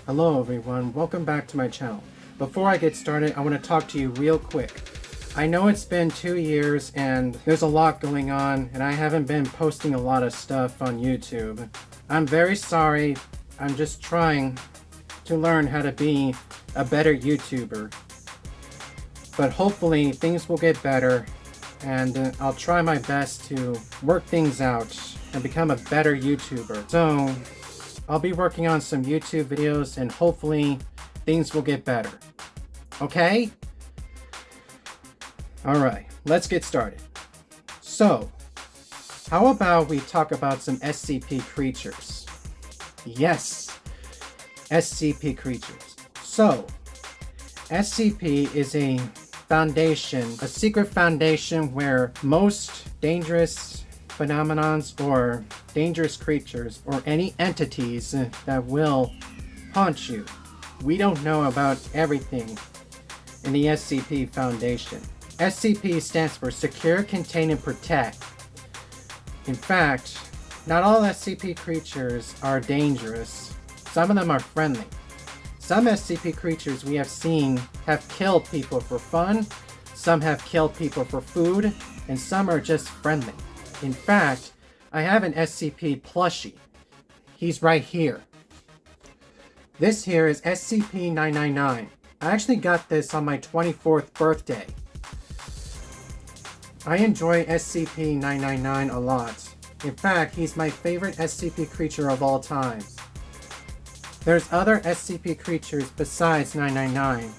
Hello everyone, welcome back to my channel. Before I get started, I want to talk to you real quick. I know it's been 2 years and there's a lot going on and I haven't been posting a lot of stuff on YouTube. I'm very sorry, I'm just trying to learn how to be a better YouTuber. But hopefully things will get better and I'll try my best to work things out and become a better YouTuber. So, I'll be working on some YouTube videos and hopefully things will get better. Okay? Alright, let's get started. So, how about we talk about some SCP creatures? Yes, SCP creatures. So, SCP is a foundation, a secret foundation where most dangerous phenomenons or dangerous creatures or any entities that will haunt you. We don't know about everything in the SCP Foundation. SCP stands for Secure, Contain, and Protect. In fact, not all SCP creatures are dangerous. Some of them are friendly. Some SCP creatures we have seen have killed people for fun, some have killed people for food, and some are just friendly. In fact, I have an SCP plushie. He's right here. This here is SCP-999. I actually got this on my 24th birthday. I enjoy SCP-999 a lot. In fact, he's my favorite SCP creature of all time. There's other SCP creatures besides 999.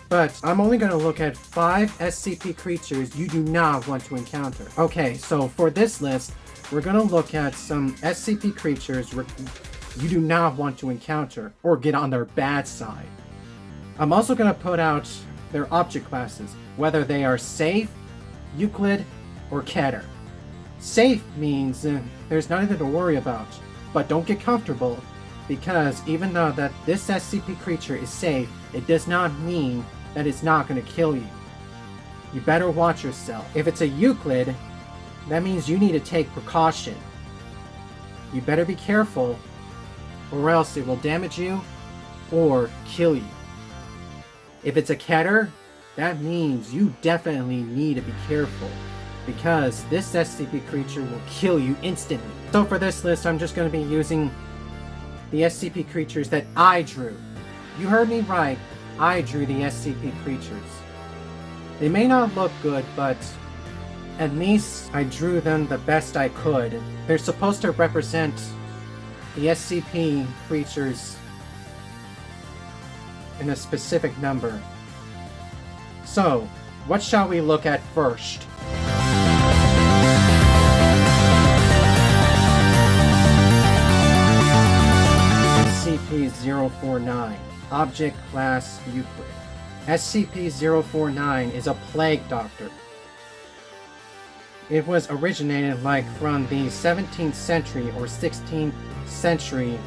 But I'm only going to look at 5 SCP creatures you do not want to encounter. Okay, so for this list, we're going to look at some SCP creatures you do not want to encounter or get on their bad side. I'm also going to put out their object classes, whether they are safe, Euclid, or Keter. Safe means there's nothing to worry about, but don't get comfortable, because even though that this SCP creature is safe, it does not mean that it's not going to kill you. You better watch yourself. If it's a Euclid, that means you need to take precaution. You better be careful, or else it will damage you or kill you. If it's a Keter, that means you definitely need to be careful, because this SCP creature will kill you instantly. So for this list, I'm just going to be using the SCP creatures that I drew. You heard me right. I drew the SCP creatures. They may not look good, but at least I drew them the best I could. They're supposed to represent the SCP creatures in a specific number. So, what shall we look at first? SCP-049. Object Class Euclid. SCP-049 is a plague doctor. It was originated from the 17th century or 16th century,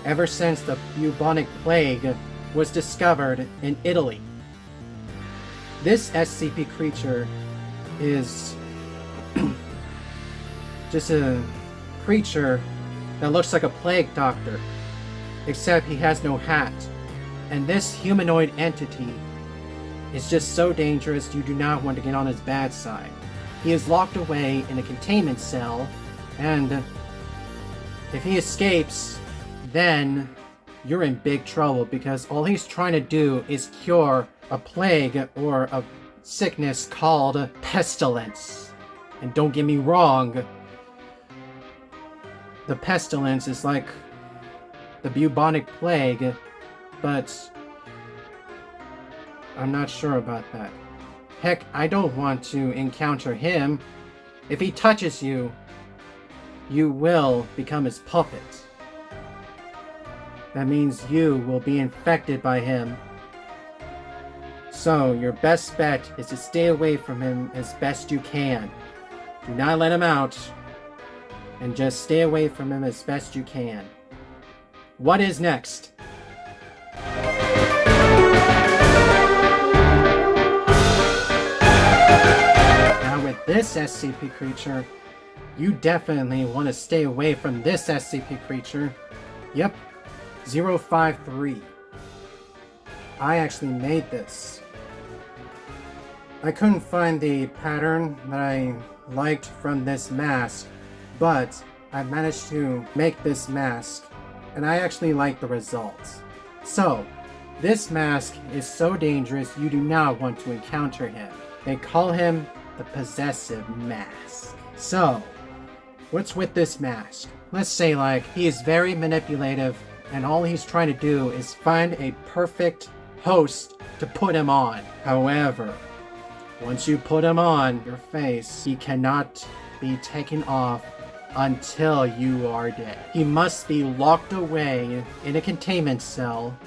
ever since the bubonic plague was discovered in Italy. This SCP creature is just a creature that looks like a plague doctor, except he has no hat. And this humanoid entity is just so dangerous you do not want to get on his bad side. He is locked away in a containment cell, and if he escapes, then you're in big trouble, because all he's trying to do is cure a plague or a sickness called pestilence. And don't get me wrong, the pestilence is like the bubonic plague, but I'm not sure about that. Heck, I don't want to encounter him. If he touches you, you will become his puppet. That means you will be infected by him. So, your best bet is to stay away from him as best you can. Do not let him out, and just stay away from him as best you can. What is next? Now with this SCP creature, you definitely want to stay away from this SCP creature. Yep, 053. I actually made this. I couldn't find the pattern that I liked from this mask, but I managed to make this mask, and I actually like the results. So, this mask is so dangerous you do not want to encounter him. They call him the Possessive Mask. So, what's with this mask? Let's say like he is very manipulative and all he's trying to do is find a perfect host to put him on. However, once you put him on your face, he cannot be taken off until you are dead. He must be locked away in a containment cell,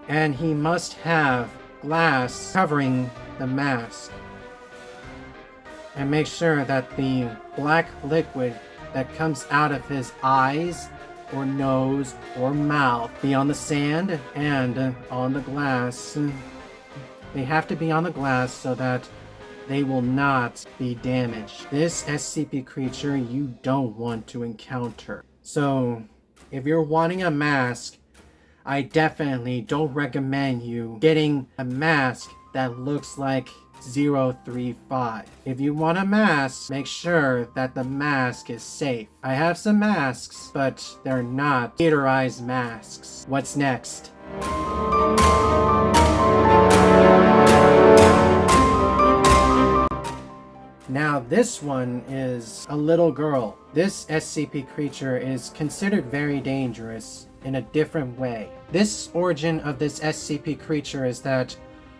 and he must have glass covering the mask. And make sure that the black liquid that comes out of his eyes or nose or mouth be on the sand and on the glass. They have to be on the glass so that they will not be damaged. This SCP creature you don't want to encounter. So, if you're wanting a mask, I definitely don't recommend you getting a mask that looks like 035. If you want a mask, make sure that the mask is safe. I have some masks, but they're not theaterized masks. What's next? Now this one is a little girl. This SCP creature is considered very dangerous in a different way. This origin of this SCP creature is that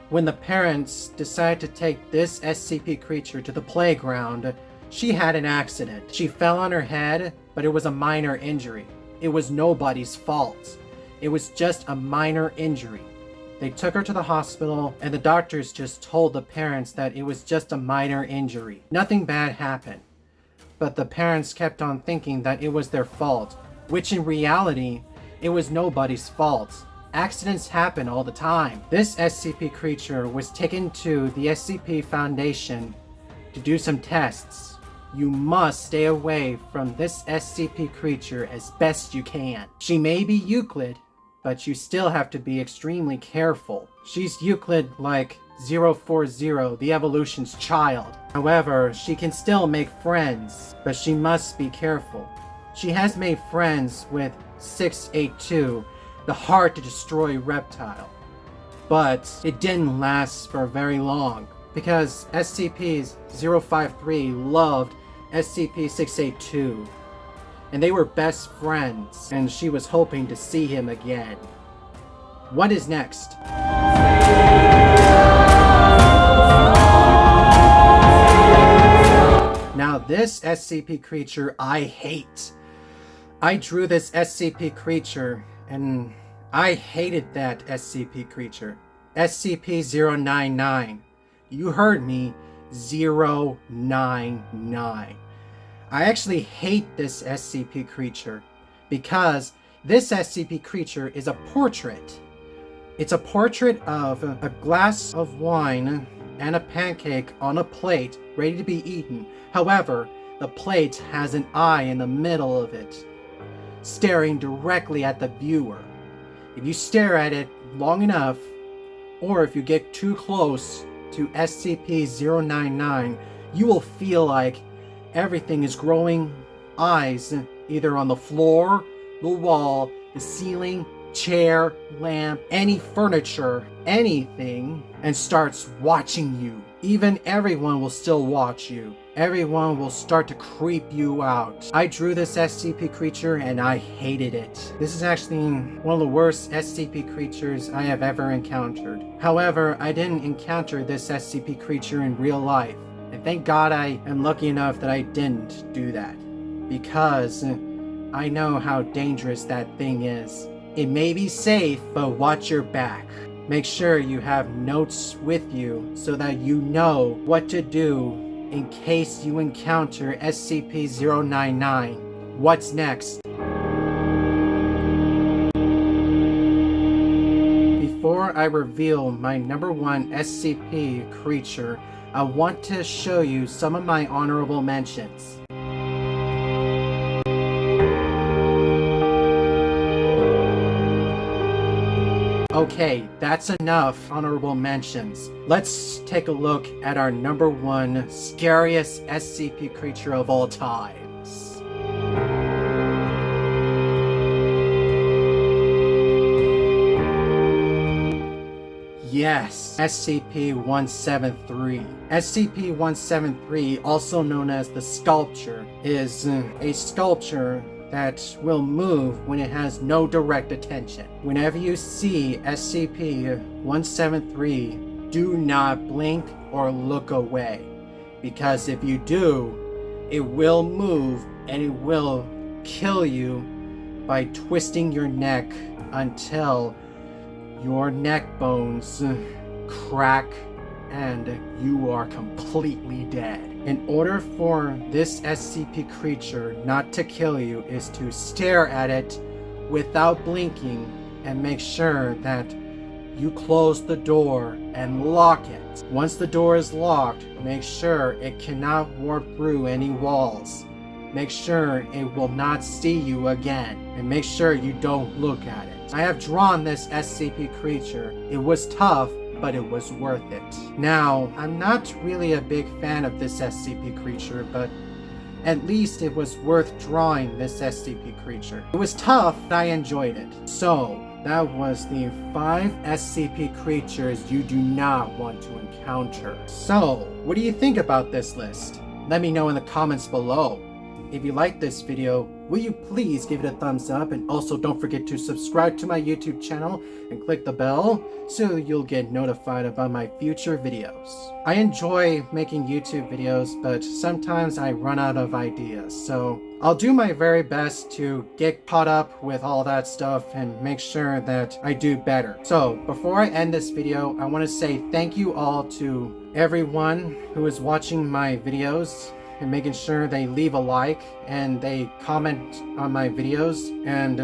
when the parents decided to take this SCP creature to the playground, she had an accident. She fell on her head, but it was a minor injury. It was nobody's fault. It was just a minor injury. They took her to the hospital, and the doctors just told the parents that it was just a minor injury. Nothing bad happened. But the parents kept on thinking that it was their fault, which in reality, it was nobody's fault. Accidents happen all the time. This SCP creature was taken to the SCP Foundation to do some tests. You must stay away from this SCP creature as best you can. She may be Euclid, but you still have to be extremely careful. She's Euclid like 040, the evolution's child. However, she can still make friends, but she must be careful. She has made friends with 682, the hard to destroy reptile. But it didn't last for very long, because SCP-053 loved SCP-682, and they were best friends, and she was hoping to see him again. What is next? Now this SCP creature I hate. I drew this SCP creature, and I hated that SCP creature. SCP-099. You heard me, 099. I actually hate this SCP creature because this SCP creature is a portrait. It's a portrait of a glass of wine and a pancake on a plate ready to be eaten. However, the plate has an eye in the middle of it, staring directly at the viewer. If you stare at it long enough, or if you get too close to SCP-099, you will feel like everything is growing eyes either on the floor, the wall, the ceiling, chair, lamp, any furniture, anything, and starts watching you. Even everyone will still watch you. Everyone will start to creep you out. I drew this SCP creature and I hated it. This is actually one of the worst SCP creatures I have ever encountered. However, I didn't encounter this SCP creature in real life. And thank God I am lucky enough that I didn't do that. Because I know how dangerous that thing is. It may be safe, but watch your back. Make sure you have notes with you so that you know what to do in case you encounter SCP-099. What's next? Before I reveal my number one SCP creature, I want to show you some of my honorable mentions. Okay, that's enough honorable mentions. Let's take a look at our number 1 scariest SCP creature of all times. Yes, SCP-173. SCP-173, also known as the Sculpture, is a sculpture that will move when it has no direct attention. Whenever you see SCP-173, do not blink or look away, because if you do, it will move and it will kill you by twisting your neck until your neck bones crack and you are completely dead. In order for this SCP creature not to kill you is to stare at it without blinking and make sure that you close the door and lock it. Once the door is locked, make sure it cannot warp through any walls. Make sure it will not see you again, and make sure you don't look at it. I have drawn this SCP creature. It was tough, but it was worth it. Now, I'm not really a big fan of this SCP creature, but at least it was worth drawing this SCP creature. It was tough, but I enjoyed it. So, that was the 5 SCP creatures you do not want to encounter. So, what do you think about this list? Let me know in the comments below. If you liked this video, will you please give it a thumbs up, and also don't forget to subscribe to my YouTube channel and click the bell so you'll get notified about my future videos. I enjoy making YouTube videos, but sometimes I run out of ideas, so I'll do my very best to get caught up with all that stuff and make sure that I do better. So before I end this video, I want to say thank you all to everyone who is watching my videos and making sure they leave a like and they comment on my videos, and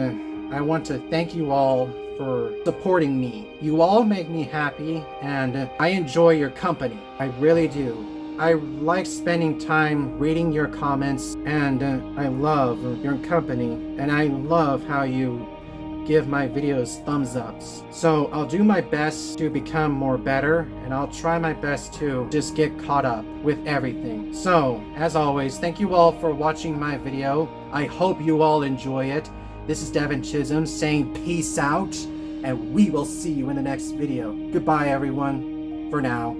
I want to thank you all for supporting me. You all make me happy, and I enjoy your company. I really do. I like spending time reading your comments, and I love your company, and I love how you give my videos thumbs ups. So I'll do my best to become more better, and I'll try my best to just get caught up with everything. So as always, thank you all for watching my video. I hope you all enjoy it. This is Devin Chisholm saying peace out, and we will see you in the next video. Goodbye everyone, for now.